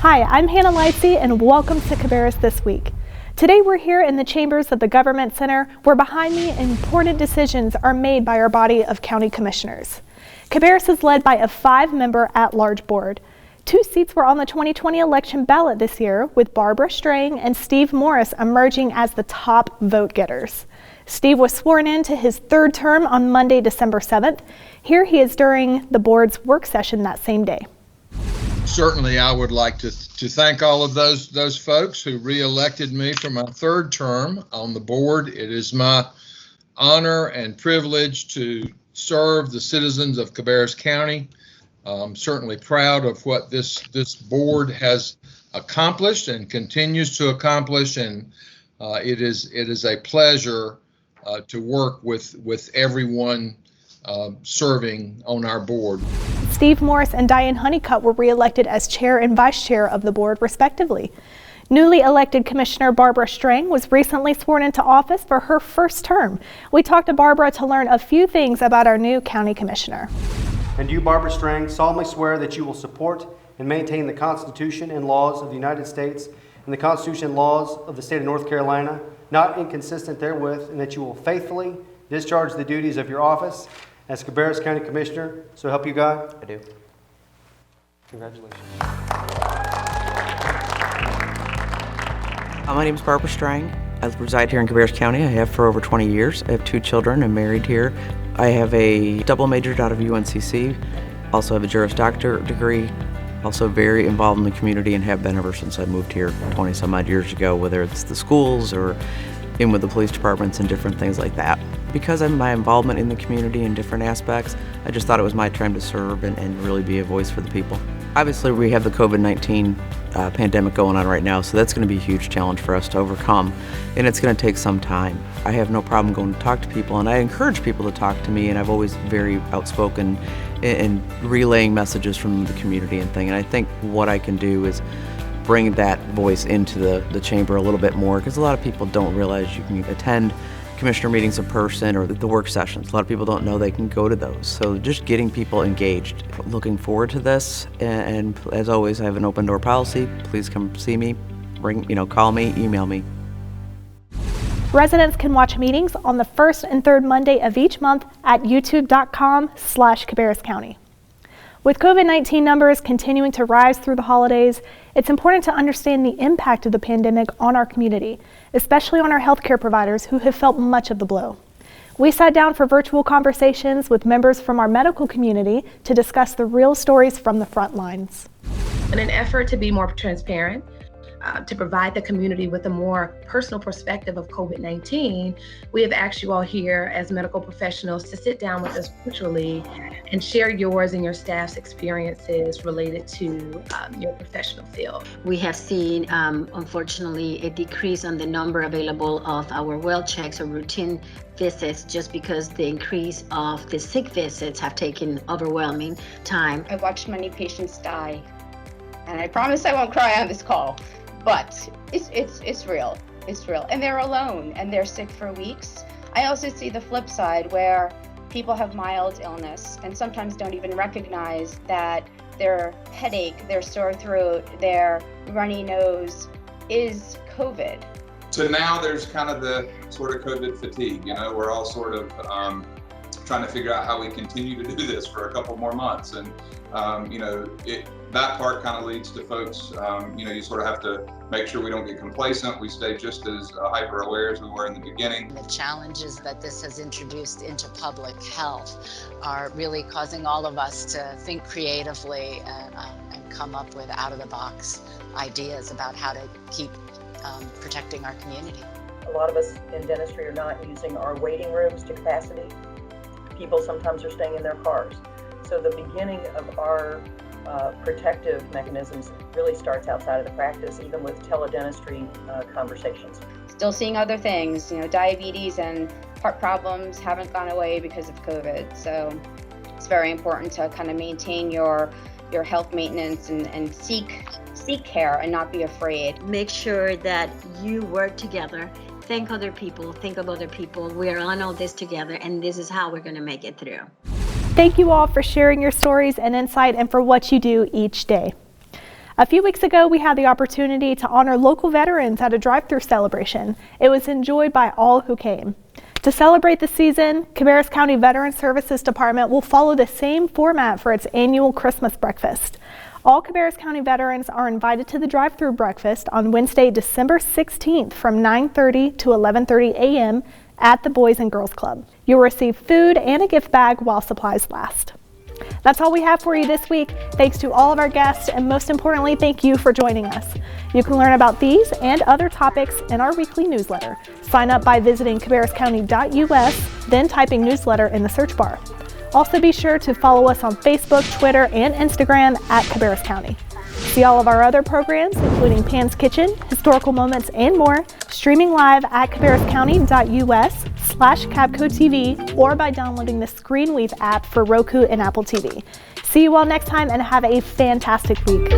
Hi, I'm Hannah Lightsey, and welcome to Cabarrus This Week. Today we're here in the chambers of the Government Center, where behind me important decisions are made by our body of county commissioners. Cabarrus is led by a 5-member at-large board. 2 seats were on the 2020 election ballot this year, with Barbara Strang and Steve Morris emerging as the top vote getters. Steve was sworn in to his 3rd term on Monday, December 7th. Here he is during the board's work session that same day. Certainly, I would like to thank all of those folks who re-elected me for my 3rd term on the board. It is my honor and privilege to serve the citizens of Cabarrus County. I'm certainly proud of what this board has accomplished and continues to accomplish, and it is a pleasure to work with everyone serving on our board. Steve Morris and Diane Honeycutt were re-elected as chair and vice chair of the board, respectively. Newly elected Commissioner Barbara Strang was recently sworn into office for her 1st term. We talked to Barbara to learn a few things about our new county commissioner. And you, Barbara Strang, solemnly swear that you will support and maintain the Constitution and laws of the United States and the Constitution and laws of the state of North Carolina, not inconsistent therewith, and that you will faithfully discharge the duties of your office as Cabarrus County Commissioner, so help you God? I do. Congratulations. My name is Barbara Strang. I reside here in Cabarrus County. I have for over 20 years. I have 2 children. I'm married here. I have a double majored out of UNCC. Also have a Juris Doctorate degree. Also very involved in the community and have been ever since I moved here 20 some odd years ago, whether it's the schools or in with the police departments and different things like that. Because of my involvement in the community in different aspects, I just thought it was my time to serve and really be a voice for the people. Obviously, we have the COVID-19 pandemic going on right now, so that's going to be a huge challenge for us to overcome, and it's going to take some time. I have no problem going to talk to people, and I encourage people to talk to me, and I've always very outspoken in relaying messages from the community and thing, and I think what I can do is bring that voice into the chamber a little bit more, because a lot of people don't realize you can attend commissioner meetings in person or the work sessions. A lot of people don't know they can go to those. So just getting people engaged. Looking forward to this, and as always, I have an open door policy. Please come see me, call me, email me. Residents can watch meetings on the 1st and 3rd Monday of each month at youtube.com/Cabarrus County. With COVID-19 numbers continuing to rise through the holidays, it's important to understand the impact of the pandemic on our community, especially on our healthcare providers who have felt much of the blow. We sat down for virtual conversations with members from our medical community to discuss the real stories from the front lines. In an effort to be more transparent, to provide the community with a more personal perspective of COVID-19, we have asked you all here as medical professionals to sit down with us virtually and share yours and your staff's experiences related to your professional field. We have seen, unfortunately, a decrease on the number available of our well checks or routine visits just because the increase of the sick visits have taken overwhelming time. I've watched many patients die, and I promise I won't cry on this call. But it's real. It's real. And they're alone and they're sick for weeks. I also see the flip side where people have mild illness and sometimes don't even recognize that their headache, their sore throat, their runny nose is COVID. So now there's kind of the sort of COVID fatigue. We're all sort of trying to figure out how we continue to do this for a couple more months. And that part kind of leads to folks, you sort of have to make sure we don't get complacent. We stay just as hyper aware as we were in the beginning. The challenges that this has introduced into public health are really causing all of us to think creatively and come up with out of the box ideas about how to keep protecting our community. A lot of us in dentistry are not using our waiting rooms to capacity. People sometimes are staying in their cars. So the beginning of our protective mechanisms really starts outside of the practice, even with teledentistry conversations. Still seeing other things, diabetes and heart problems haven't gone away because of COVID. So it's very important to kind of maintain your health maintenance and seek care and not be afraid. Make sure that you work together. Think other people, think of other people. We are on all this together, and this is how we're going to make it through. Thank you all for sharing your stories and insight and for what you do each day. A few weeks ago, we had the opportunity to honor local veterans at a drive-thru celebration. It was enjoyed by all who came. To celebrate the season, Cabarrus County Veteran Services Department will follow the same format for its annual Christmas breakfast. All Cabarrus County veterans are invited to the drive-thru breakfast on Wednesday, December 16th from 9:30 to 11:30 a.m. at the Boys and Girls Club. You'll receive food and a gift bag while supplies last. That's all we have for you this week. Thanks to all of our guests, and most importantly, thank you for joining us. You can learn about these and other topics in our weekly newsletter. Sign up by visiting cabarruscounty.us, then typing newsletter in the search bar. Also be sure to follow us on Facebook, Twitter, and Instagram at Cabarrus County. See all of our other programs, including Pan's Kitchen, Historical Moments, and more, streaming live at cabarruscounty.us/CabcoTV or by downloading the ScreenWeave app for Roku and Apple TV. See you all next time and have a fantastic week.